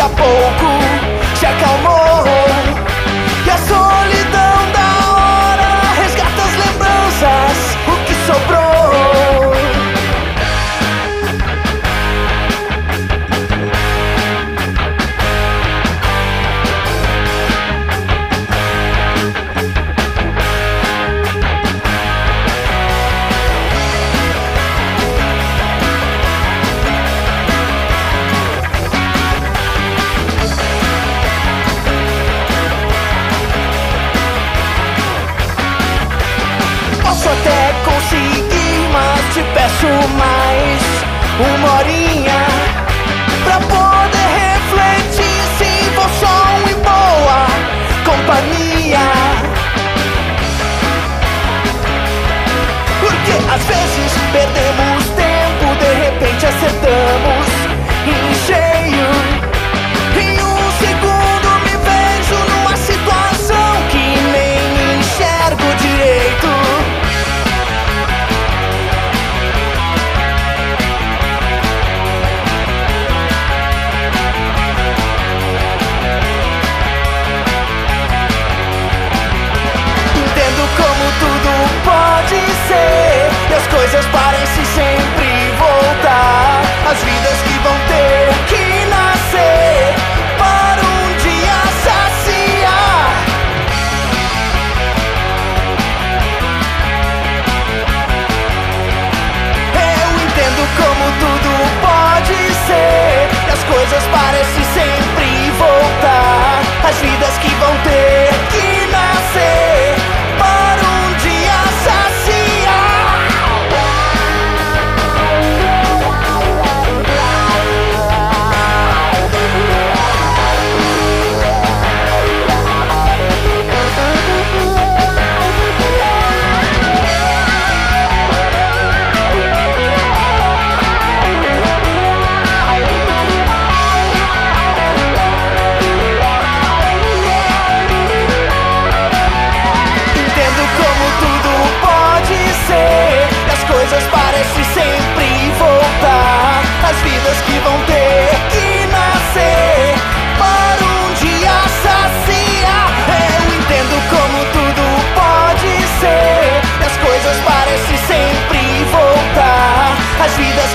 a pouco se acalmou. E a solidão da hora resgata as lembranças, o que sobrou. Posso até conseguir, mas te peço mais uma horinha pra poder refletir. Se for som e boa companhia, porque às vezes perdemos tempo, de repente acertamos em cheio. Em um segundo me vejo numa situação que nem enxergo direito. Pode ser, e as coisas parecem sempre voltar. As vidas que vão ter que nascer para um dia saciar. Eu entendo como tudo pode ser, e as coisas parecem sempre voltar. As vidas que vão ter que nascer para um dia saciar. Parece sempre voltar. As vidas que vão ter que nascer para um dia saciar. Eu entendo como tudo pode ser, e as coisas parecem sempre voltar. As vidas